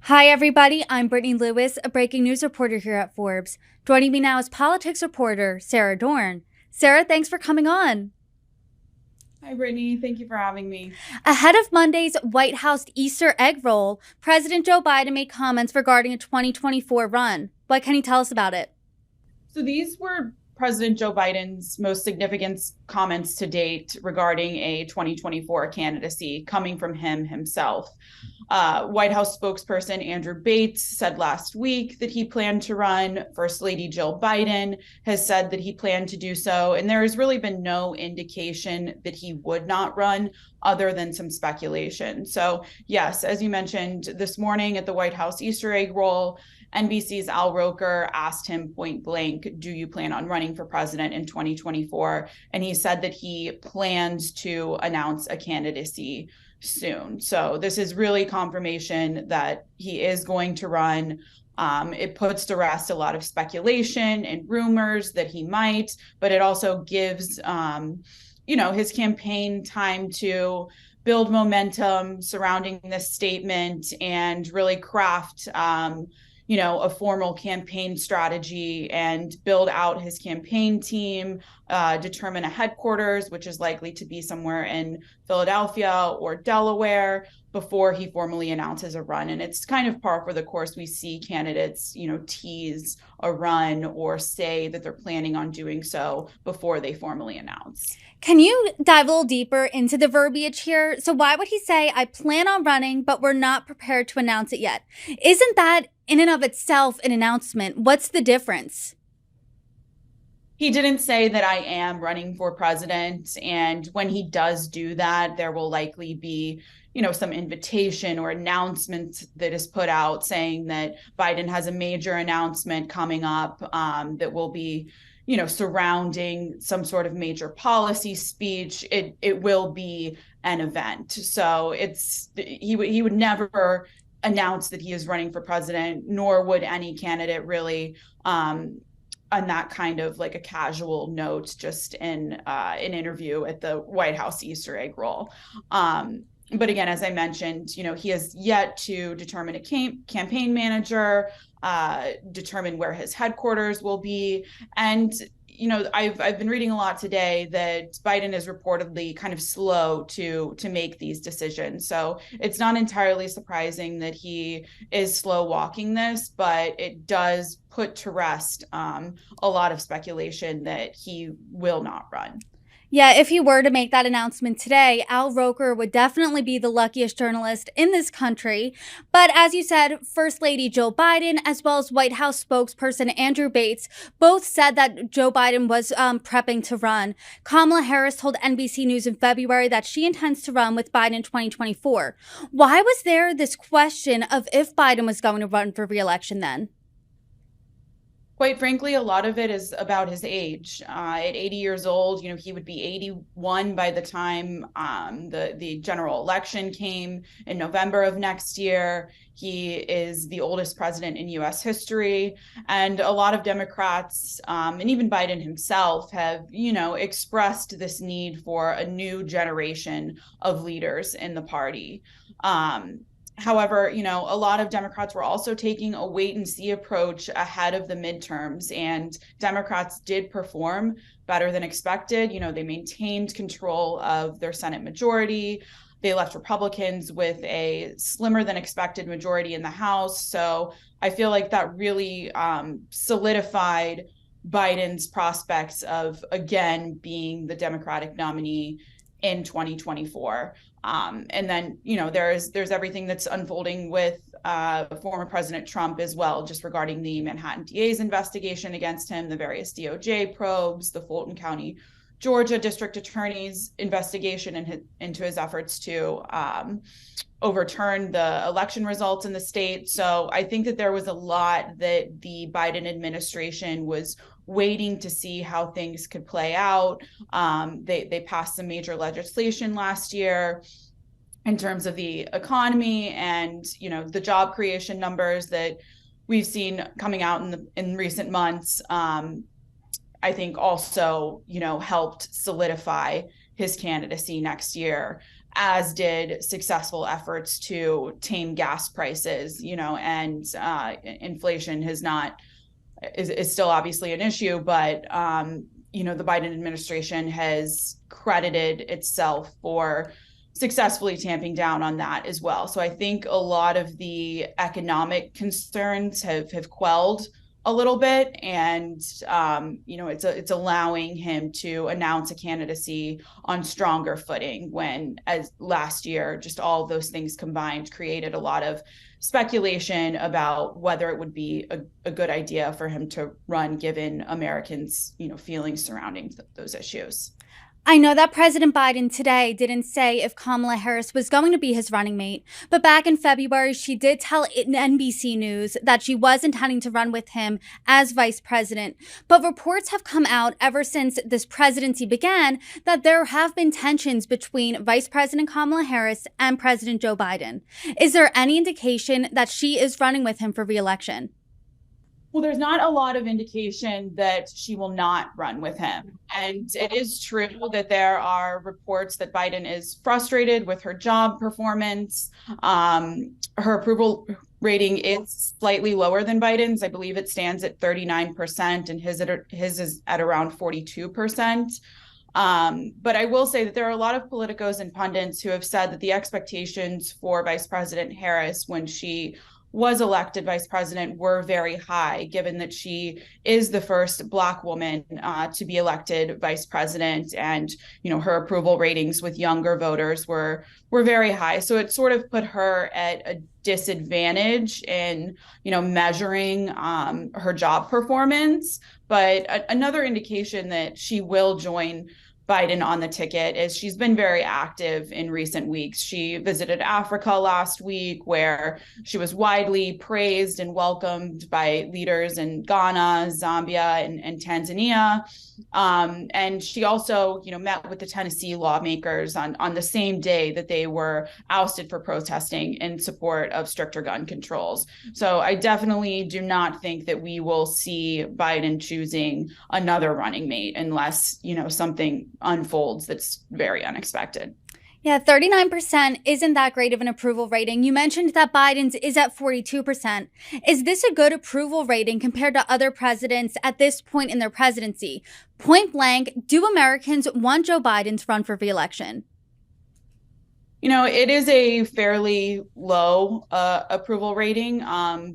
Hi, everybody. I'm Brittany Lewis, a breaking news reporter here at Forbes. Joining me now is politics reporter Sara Dorn. Sara, thanks for coming on. Hi, Brittany. Thank you for having me. Ahead of Monday's White House Easter egg roll, President Joe Biden made comments regarding a 2024 run. What can you tell us about it? So these were President Joe Biden's most significant comments to date regarding a 2024 candidacy coming from him himself. White House spokesperson Andrew Bates said last week that he planned to run. First Lady Jill Biden has said that he planned to do so. And there has really been no indication that he would not run other than some speculation. So, yes, as you mentioned this morning at the White House Easter egg roll, NBC's Al Roker asked him point blank, do you plan on running for president in 2024? And he said that he plans to announce a candidacy soon. So this is really confirmation that he is going to run. It puts to rest a lot of speculation and rumors that he might, but it also gives, his campaign time to build momentum surrounding this statement and really craft a formal campaign strategy and build out his campaign team, determine a headquarters, which is likely to be somewhere in Philadelphia or Delaware, before he formally announces a run. And it's kind of par for the course. We see candidates, tease a run or say that they're planning on doing so before they formally announce. Can you dive a little deeper into the verbiage here? So, why would he say, I plan on running, but we're not prepared to announce it yet? Isn't that in and of itself an announcement? What's the difference? He didn't say that I am running for president. And when he does do that, there will likely be, some invitation or announcement that is put out saying that Biden has a major announcement coming up that will be, surrounding some sort of major policy speech. It will be an event. So he would never announce that he is running for president, nor would any candidate really. On that kind of like a casual note, just in an interview at the White House Easter egg roll. But again, as I mentioned, he has yet to determine a campaign manager, determine where his headquarters will be. And I've been reading a lot today that Biden is reportedly kind of slow to make these decisions. So it's not entirely surprising that he is slow walking this, but it does put to rest a lot of speculation that he will not run. Yeah, if he were to make that announcement today, Al Roker would definitely be the luckiest journalist in this country. But as you said, First Lady Jill Biden, as well as White House spokesperson Andrew Bates, both said that Joe Biden was prepping to run. Kamala Harris told NBC News in February that she intends to run with Biden in 2024. Why was there this question of if Biden was going to run for re-election then? Quite frankly, a lot of it is about his age. At 80 years old, he would be 81 by the time the general election came in November of next year. He is the oldest president in U.S. history. And a lot of Democrats, and even Biden himself, have, expressed this need for a new generation of leaders in the party. However, a lot of Democrats were also taking a wait and see approach ahead of the midterms, and Democrats did perform better than expected. They maintained control of their Senate majority. They left Republicans with a slimmer than expected majority in the House. So I feel like that really solidified Biden's prospects of, again, being the Democratic nominee in 2024. And then, there's everything that's unfolding with former President Trump as well, just regarding the Manhattan DA's investigation against him, the various DOJ probes, the Fulton County, Georgia District Attorney's investigation into his efforts to overturn the election results in the state. So I think that there was a lot that the Biden administration was waiting to see how things could play out. They passed some major legislation last year in terms of the economy and, the job creation numbers that we've seen coming out in recent months. I think also, helped solidify his candidacy next year as did successful efforts to tame gas prices, and inflation is still obviously an issue, but the Biden administration has credited itself for successfully tamping down on that as well. So I think a lot of the economic concerns have quelled a little bit, and it's allowing him to announce a candidacy on stronger footing, when, as last year, just all of those things combined created a lot of speculation about whether it would be a good idea for him to run, given Americans feelings surrounding those issues. I know that President Biden today didn't say if Kamala Harris was going to be his running mate, but back in February, she did tell NBC News that she was intending to run with him as vice president. But reports have come out ever since this presidency began that there have been tensions between Vice President Kamala Harris and President Joe Biden. Is there any indication that she is running with him for re-election? Well, there's not a lot of indication that she will not run with him. And it is true that there are reports that Biden is frustrated with her job performance. Her approval rating is slightly lower than Biden's. I believe it stands at 39%, and his is at around 42%. But I will say that there are a lot of politicos and pundits who have said that the expectations for Vice President Harris when she was elected vice president were very high, given that she is the first Black woman to be elected vice president, and her approval ratings with younger voters were very high. So it sort of put her at a disadvantage in measuring her job performance. But another indication that she will join Biden on the ticket is she's been very active in recent weeks. She visited Africa last week, where she was widely praised and welcomed by leaders in Ghana, Zambia, and Tanzania. And she also, met with the Tennessee lawmakers on the same day that they were ousted for protesting in support of stricter gun controls. So I definitely do not think that we will see Biden choosing another running mate unless, something unfolds that's very unexpected. Yeah, 39% isn't that great of an approval rating. You mentioned that Biden's is at 42%. Is this a good approval rating compared to other presidents at this point in their presidency? Point blank, do Americans want Joe Biden to run for re-election? It is a fairly low approval rating,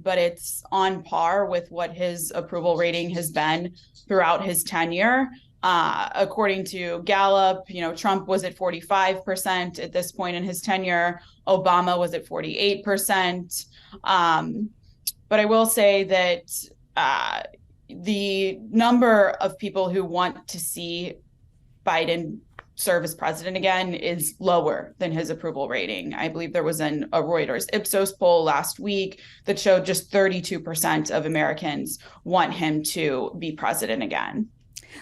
but it's on par with what his approval rating has been throughout his tenure. According to Gallup, Trump was at 45% at this point in his tenure. Obama was at 48%. But I will say that the number of people who want to see Biden serve as president again is lower than his approval rating. I believe there was a Reuters Ipsos poll last week that showed just 32% of Americans want him to be president again.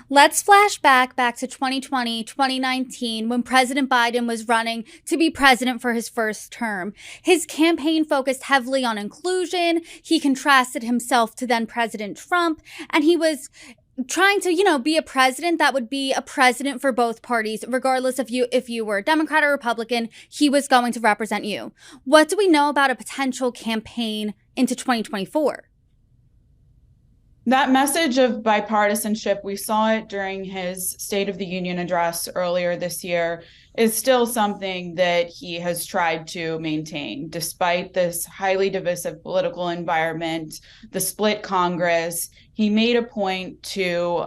Let's flash back to 2020, 2019, when President Biden was running to be president for his first term. His campaign focused heavily on inclusion. He contrasted himself to then President Trump, and he was trying to, be a president that would be a president for both parties, regardless of if you were Democrat or Republican, he was going to represent you. What do we know about a potential campaign into 2024? That message of bipartisanship, we saw it during his State of the Union address earlier this year, is still something that he has tried to maintain, despite this highly divisive political environment, the split Congress. He made a point to,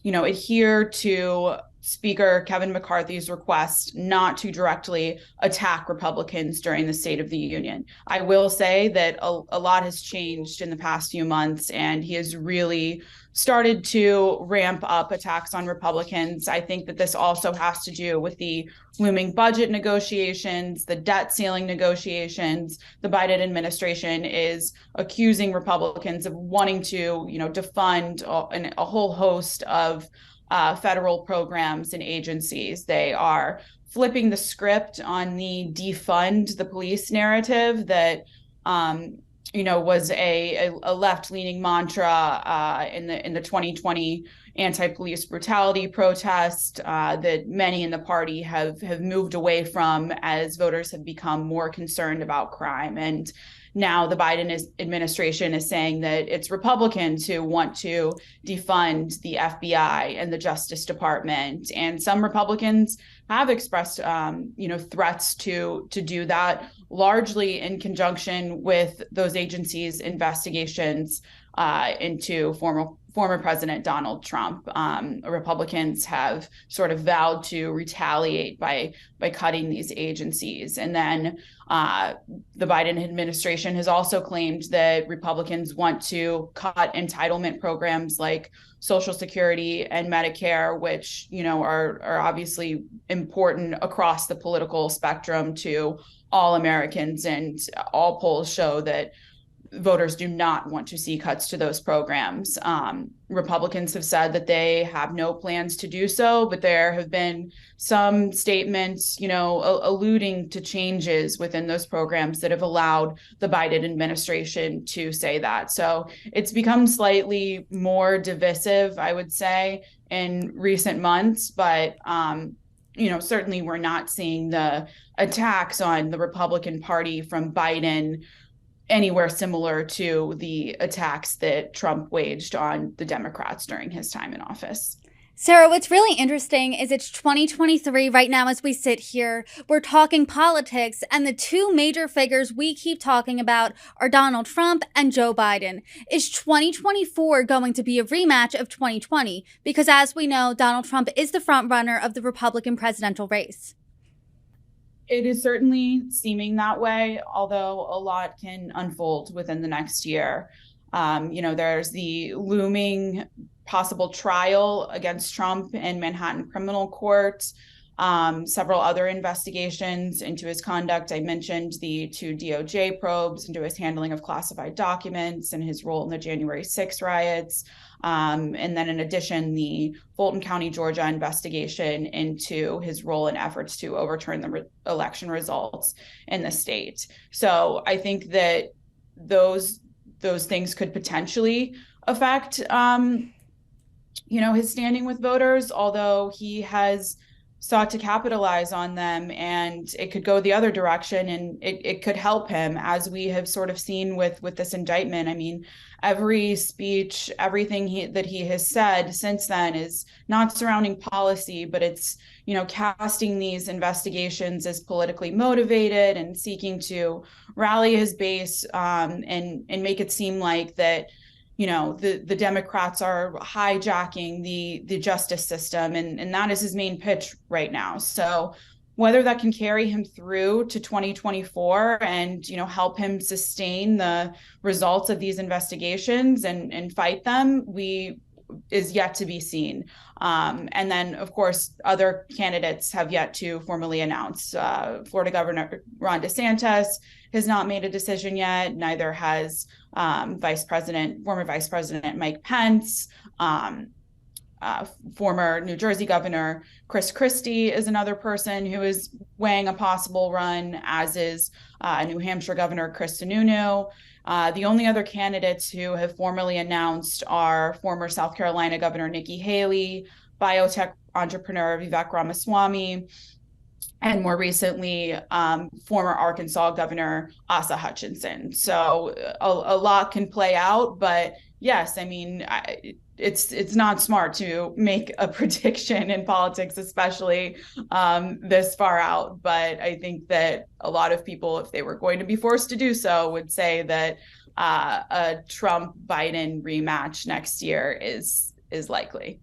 adhere to Speaker Kevin McCarthy's request not to directly attack Republicans during the State of the Union. I will say that a lot has changed in the past few months, and he has really started to ramp up attacks on Republicans. I think that this also has to do with the looming budget negotiations, the debt ceiling negotiations. The Biden administration is accusing Republicans of wanting to, defund a whole host of federal programs and agencies. They are flipping the script on the defund the police narrative that was a left-leaning mantra in the 2020 anti-police brutality protest that many in the party have moved away from as voters have become more concerned about crime. And now the Biden administration is saying that it's Republicans who want to defund the FBI and the Justice Department, and some Republicans have expressed threats to do that, largely in conjunction with those agencies' investigations into former President Donald Trump. Republicans have sort of vowed to retaliate by cutting these agencies. And then the Biden administration has also claimed that Republicans want to cut entitlement programs like Social Security and Medicare, which are obviously important across the political spectrum to all Americans, and all polls show that voters do not want to see cuts to those programs. Republicans have said that they have no plans to do so, but there have been some statements, alluding to changes within those programs that have allowed the Biden administration to say that. So it's become slightly more divisive, I would say, in recent months, but certainly we're not seeing the attacks on the Republican Party from Biden anywhere similar to the attacks that Trump waged on the Democrats during his time in office. Sarah, what's really interesting is it's 2023 right now as we sit here. We're talking politics, and the two major figures we keep talking about are Donald Trump and Joe Biden. Is 2024 going to be a rematch of 2020? Because as we know, Donald Trump is the front runner of the Republican presidential race. It is certainly seeming that way, although a lot can unfold within the next year. There's the looming possible trial against Trump in Manhattan criminal court, several other investigations into his conduct. I mentioned the two DOJ probes into his handling of classified documents and his role in the January 6 riots. And then in addition, the Fulton County, Georgia investigation into his role in efforts to overturn the election results in the state. So I think that those things could potentially affect, his standing with voters, although he has sought to capitalize on them, and it could go the other direction, and it could help him, as we have sort of seen with this indictment. I mean, every speech, everything that he has said since then is not surrounding policy, but it's casting these investigations as politically motivated and seeking to rally his base, and make it seem like that the Democrats are hijacking the justice system, and that is his main pitch right now. So whether that can carry him through to 2024 and help him sustain the results of these investigations and fight them, is yet to be seen. And then, of course, other candidates have yet to formally announce. Florida Governor Ron DeSantis has not made a decision yet. Neither has former Vice President Mike Pence. Former New Jersey Governor Chris Christie is another person who is weighing a possible run, as is New Hampshire Governor Chris Sununu. The only other candidates who have formally announced are former South Carolina Governor Nikki Haley, biotech entrepreneur Vivek Ramaswamy, and more recently, former Arkansas Governor Asa Hutchinson. So a lot can play out, but yes, I mean, it's not smart to make a prediction in politics, especially this far out. But I think that a lot of people, if they were going to be forced to do so, would say that a Trump-Biden rematch next year is likely.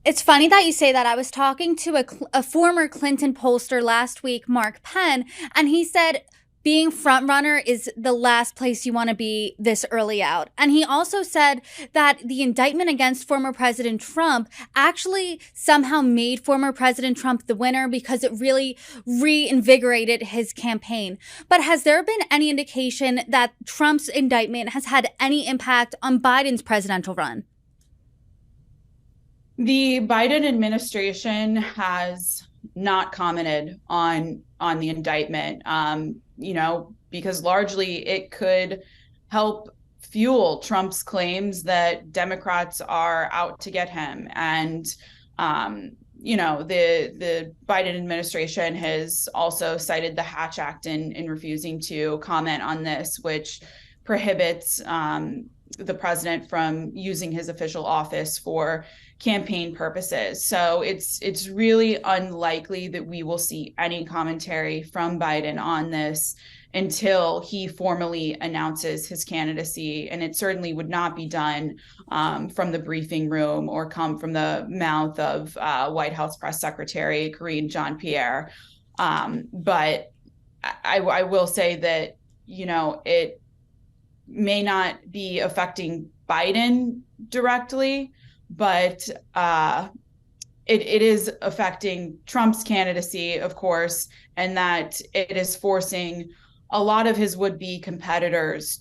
It's funny that you say that. I was talking to a former Clinton pollster last week, Mark Penn, and he said being front runner is the last place you want to be this early out. And he also said that the indictment against former President Trump actually somehow made former President Trump the winner because it really reinvigorated his campaign. But has there been any indication that Trump's indictment has had any impact on Biden's presidential run? The Biden administration has not commented on the indictment, because largely it could help fuel Trump's claims that Democrats are out to get him. And the Biden administration has also cited the Hatch Act in refusing to comment on this, which prohibits the president from using his official office for campaign purposes. So it's really unlikely that we will see any commentary from Biden on this until he formally announces his candidacy. And it certainly would not be done from the briefing room or come from the mouth of White House Press Secretary Karine Jean-Pierre. But I will say that, it may not be affecting Biden directly, but it is affecting Trump's candidacy, of course, and that it is forcing a lot of his would-be competitors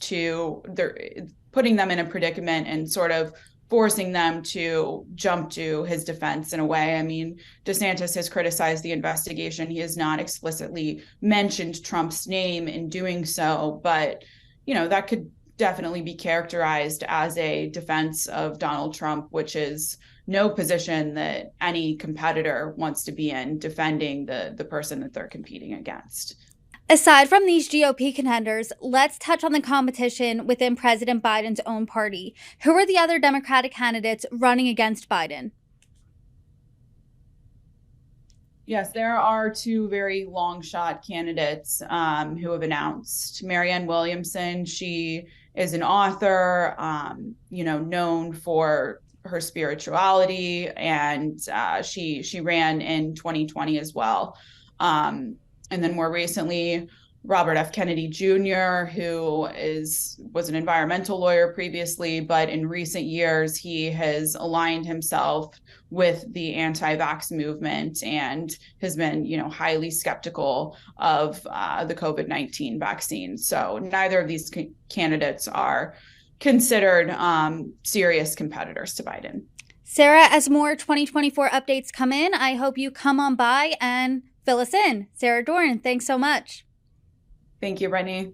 putting them in a predicament and sort of forcing them to jump to his defense in a way. I mean, DeSantis has criticized the investigation. He has not explicitly mentioned Trump's name in doing so, but, that could definitely be characterized as a defense of Donald Trump, which is no position that any competitor wants to be in, defending the person that they're competing against. Aside from these GOP contenders, let's touch on the competition within President Biden's own party. Who are the other Democratic candidates running against Biden? Yes, there are two very long shot candidates who have announced. Marianne Williamson, she is an author, known for her spirituality, and she ran in 2020 as well. And then more recently, Robert F. Kennedy Jr., who was an environmental lawyer previously, but in recent years, he has aligned himself with the anti-vax movement and has been, highly skeptical of the COVID-19 vaccine. So neither of these candidates are considered serious competitors to Biden. Sarah, as more 2024 updates come in, I hope you come on by and fill us in. Sara Dorn, thanks so much. Thank you, Brittany.